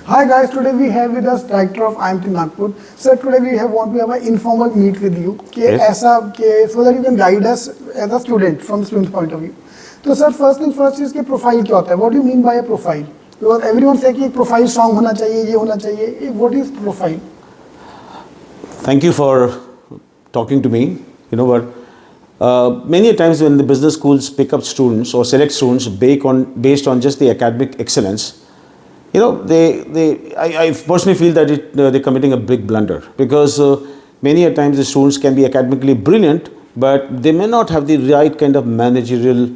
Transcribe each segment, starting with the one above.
Hi guys, today we have with us director of IMT Nagpur. Sir, today we want to have an informal meet with you. Yes. So that you can guide us as a student from the student's point of view. So sir, first thing first is कि profile क्या होता है? What do you mean by a profile? Because everyone say कि profile strong होना चाहिए, ये होना चाहिए. What is profile? Thank you for talking to me. You know what? Many times when the business schools pick up students or select students based on just the academic excellence, you know, I personally feel that they're committing a big blunder, because many a times the students can be academically brilliant, but they may not have the right kind of managerial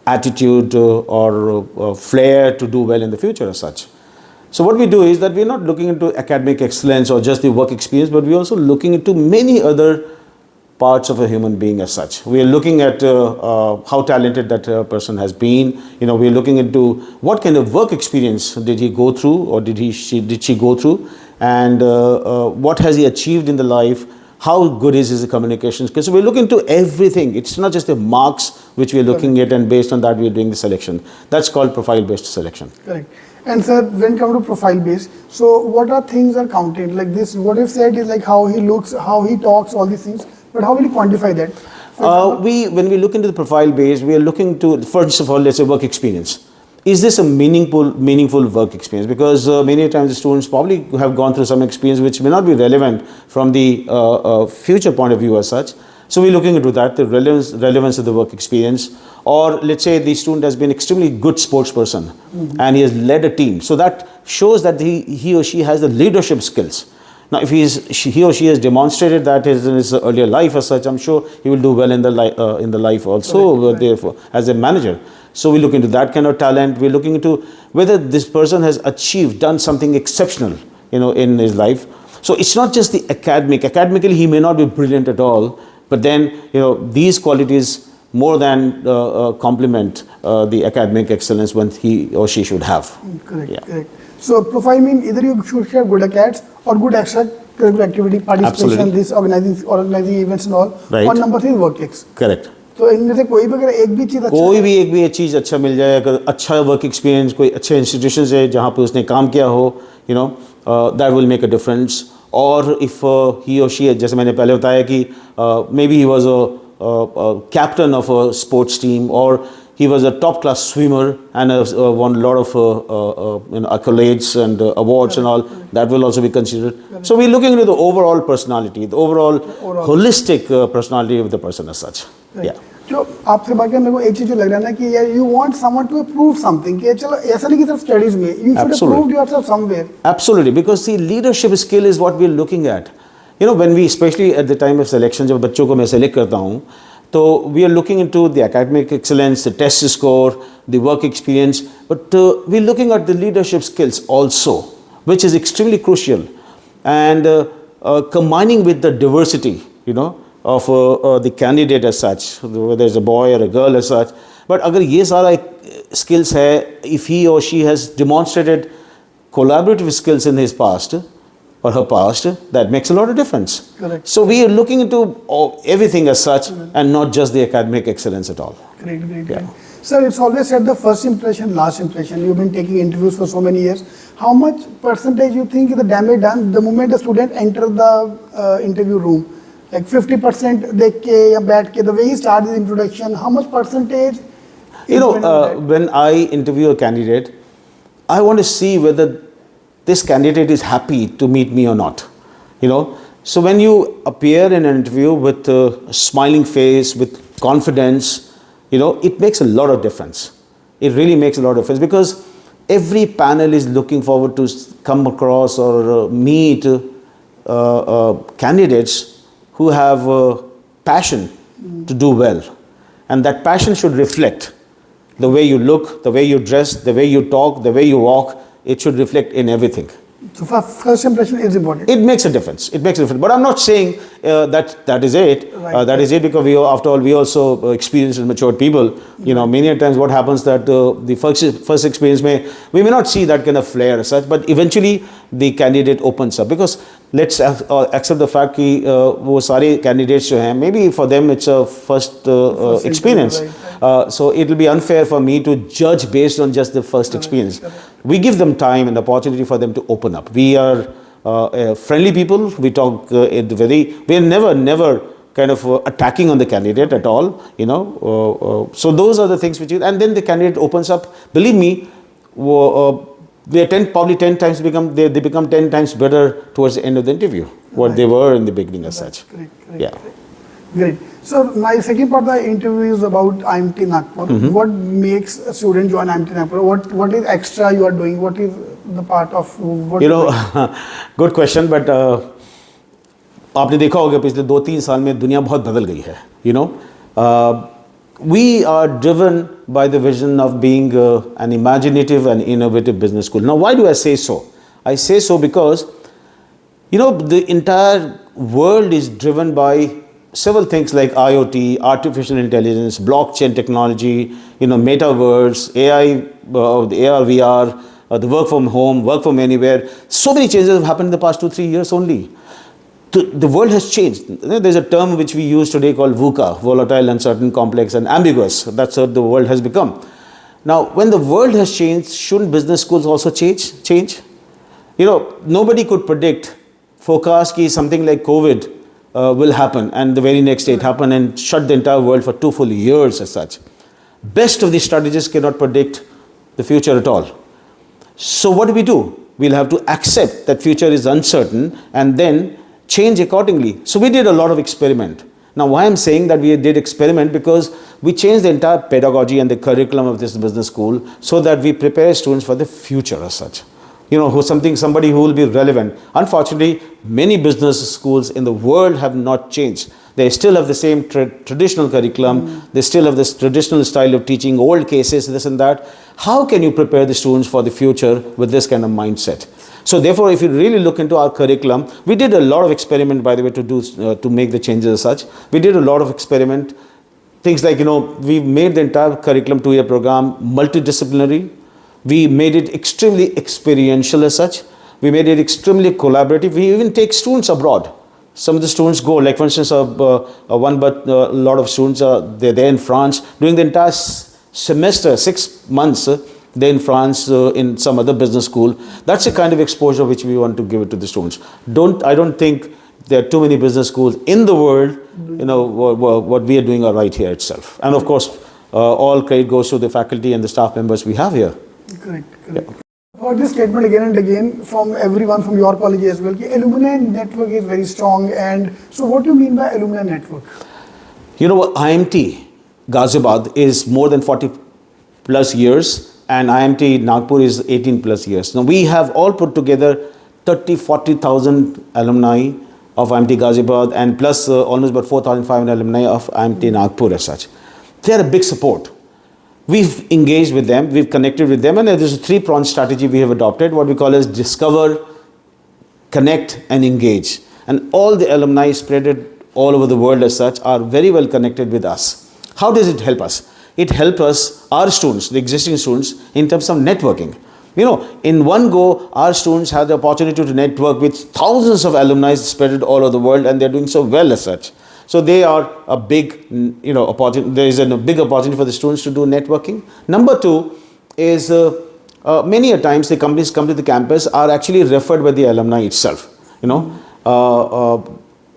attitude or flair to do well in the future as such. So what we do is that we're not looking into academic excellence or just the work experience, but we're also looking into many other parts of a human being as such. We are looking at how talented that person has been. You know, we're looking into what kind of work experience did he go through, or did she go through, and what has he achieved in the life, how good is his communication skills. So we're looking into everything. It's not just the marks which we're looking at, and based on that we're doing the selection. That's called profile-based selection. Correct. And sir, when it comes to profile-based, so what are things are counted? Like this, what you've said is like how he looks, how he talks, all these things. But how will you quantify that? When we look into the profile base, we are looking to, first of all, let's say work experience. Is this a meaningful work experience? Because many times the students probably have gone through some experience which may not be relevant from the future point of view as such. So we're looking into that, the relevance of the work experience. Or let's say the student has been extremely good sports person, and he has led a team. So that shows that he or she has the leadership skills. Now, if he or she has demonstrated that in his earlier life as such, I'm sure he will do well in the life also, therefore, as a manager. So we look into that kind of talent. We're looking into whether this person has done something exceptional, you know, in his life. So it's not just the academic. Academically, he may not be brilliant at all, but then, you know, these qualities more than complement the academic excellence when he or she should have. Correct, yeah. Correct. So profile means either you should have good acads or good extracurricular activity, participation, this organizing events and all. Right. और number 3 work ex. Correct. तो इनमें से कोई भी अगर एक भी चीज चीज़ अच्छा मिल जाए, अगर अच्छा वर्क एक्सपीरियंस कोई अच्छे इंस्टीट्यूशन है जहाँ पे उसने काम किया हो, you know, that will make a difference. Or if he or she, जैसे मैंने पहले बताया कि maybe he was a captain of a sports team, or he was a top-class swimmer and won a lot of you know, accolades and awards and all. That will also be considered. So we're looking into the overall personality, the overall holistic personality of the person as such. Right. Yeah. जो आपसे बात करने को एक चीज जो लग रहा है ना कि यार you want someone to prove something कि चलो ऐसा नहीं कि सिर्फ studies में you should have proved yourself somewhere. Absolutely, because the leadership skill is what we're looking at. You know, when we, especially at the time of selection, जब बच्चों को मैं select करता हूँ, so we are looking into the academic excellence, the test score, the work experience, but we're looking at the leadership skills also, which is extremely crucial, and combining with the diversity, you know, of the candidate as such, whether it's a boy or a girl as such. But अगर ये सारा skills है, if he or she has demonstrated collaborative skills in his past or her past, that makes a lot of difference. Correct. So we are looking into everything as such, and not just the academic excellence at all. Great. Sir, it's always said the first impression, last impression. You've been taking interviews for so many years. How much percentage you think is the damage done the moment the student enters the interview room? Like 50% देख के या बैठ के, the way he starts his introduction, how much percentage? You know, when I interview a candidate, I want to see whether this candidate is happy to meet me or not. You know, so when you appear in an interview with a smiling face, with confidence, you know, it makes a lot of difference. It really makes a lot of difference, because every panel is looking forward to come across or meet candidates who have passion to do well, and that passion should reflect the way you look, the way you dress, the way you talk, the way you walk. It should reflect in everything. So first impression is important. It makes a difference. It makes a difference. But I'm not saying that is it. Right. That is it, because after all, we also experienced and matured people. You know, many times what happens that the first experience we may not see that kind of flair as such, but eventually the candidate opens up. Because let's accept the fact कि वो सारे candidates जो हैं, maybe for them it's a first experience. So it will be unfair for me to judge based on just the first experience. We give them time and opportunity for them to open up. We are friendly people. We talk we are never kind of attacking on the candidate at all, you know. So those are the things which and then the candidate opens up. Believe me, they probably 10 times they become 10 times better towards the end of the interview what they were in the beginning as such. Great. Yeah. Great. So my second part of the interview is about IMT Nagpur. What makes a student join IMT Nagpur? What is extra you are doing? What is the part of what you know? Good question, but आपने देखा होगा पिछले 2-3 साल में दुनिया बहुत बदल गई है. You know, we are driven by the vision of being an imaginative and innovative business school. Now, why do I say so? I say so because, you know, the entire world is driven by several things like IoT, artificial intelligence, blockchain technology, you know, metaverse, AI, the AR, VR, the work from home, work from anywhere. So many changes have happened in the past 2-3 years only. The world has changed. There's a term which we use today called VUCA, volatile, uncertain, complex, and ambiguous. That's what the world has become. Now, when the world has changed, shouldn't business schools also change? You know, nobody could predict, forecast that something like COVID will happen, and the very next day it happened and shut the entire world for 2 full years as such. Best of the strategists cannot predict the future at all. So what do? We'll have to accept that future is uncertain and then change accordingly. So we did a lot of experiment. Now, why I'm saying that we did experiment, because we changed the entire pedagogy and the curriculum of this business school so that we prepare students for the future as such. You know, somebody who will be relevant. Unfortunately, many business schools in the world have not changed. They still have the same traditional curriculum. They still have this traditional style of teaching, old cases, this and that. How can you prepare the students for the future with this kind of mindset? So therefore, if you really look into our curriculum, we did a lot of experiment, by the way, to make the changes as such. We did a lot of experiment. Things like, you know, we made the entire curriculum 2-year program multidisciplinary. We made it extremely experiential as such. We made it extremely collaborative. We even take students abroad. Some of the students go, like for instance, a lot of students they're there in France during the entire semester, 6 months. They're in France in some other business school. That's the kind of exposure which we want to give it to the students. I don't think there are too many business schools in the world. You know, what we are doing are right here itself. And of course, all credit goes to the faculty and the staff members we have here. Correct. Yeah. For this statement again and again from everyone from your college as well, the alumni network is very strong. And so what do you mean by alumni network? You know what, IMT Ghaziabad is more than 40 plus years and IMT Nagpur is 18 plus years. Now we have all put together 30-40,000 alumni of IMT Ghaziabad and plus almost about 4,500 alumni of IMT Nagpur as such. They are a big support. We've engaged with them, we've connected with them, and there's a 3-pronged strategy we have adopted, what we call as discover, connect, and engage. And all the alumni spread all over the world as such are very well connected with us. How does it help us? It helps us, our students, the existing students, in terms of networking. You know, in one go, our students have the opportunity to network with thousands of alumni spread all over the world, and they're doing so well as such. So they are a big, you know, opportunity. There is a big opportunity for the students to do networking. Number 2 is many a times the companies come to the campus are actually referred by the alumni itself. You know,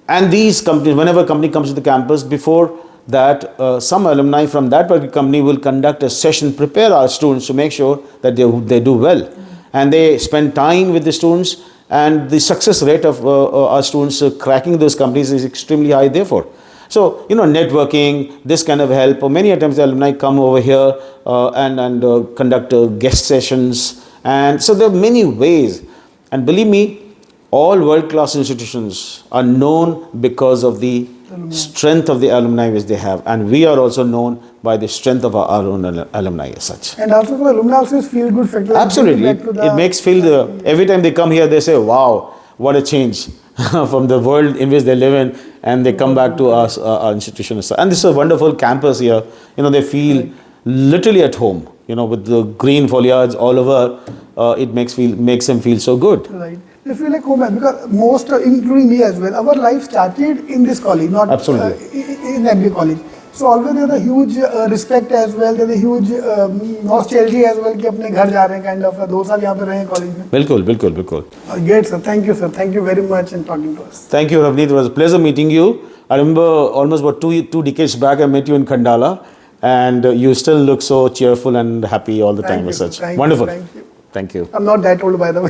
and these companies, whenever a company comes to the campus, before that some alumni from that particular company will conduct a session, prepare our students to make sure that they do well, and they spend time with the students. And the success rate of our students cracking those companies is extremely high, therefore. So, you know, networking, this kind of help. Many times the alumni come over here and conduct guest sessions. And so there are many ways. And believe me, all world-class institutions are known because of the strength of the alumni which they have. And we are also known by the strength of our own alumni as such. And also for alumni also is feel good factor. Absolutely. It makes feel, every time they come here, they say, wow, what a change from the world in which they live in, and they come back to us, our institution. And this is a wonderful campus here. You know, they feel literally at home. with the green foliage all over, it makes him feel so good. Right. They feel like home, because most, including me as well, our life started in this college, not Absolutely. In MBA college. So always there's a huge respect as well, there's a huge nostalgia as well कि अपने घर जा रहे हैं, kind of 2 साल यहाँ पे रहे हैं college में. बिल्कुल. Great sir, thank you very much in talking to us. Thank you, Ravneet. It was a pleasure meeting you. I remember almost about two decades back, I met you in Khandala, and you still look so cheerful and happy all the time as such. Thank you, Wonderful. thank you. Thank you. I'm not that old, by the way.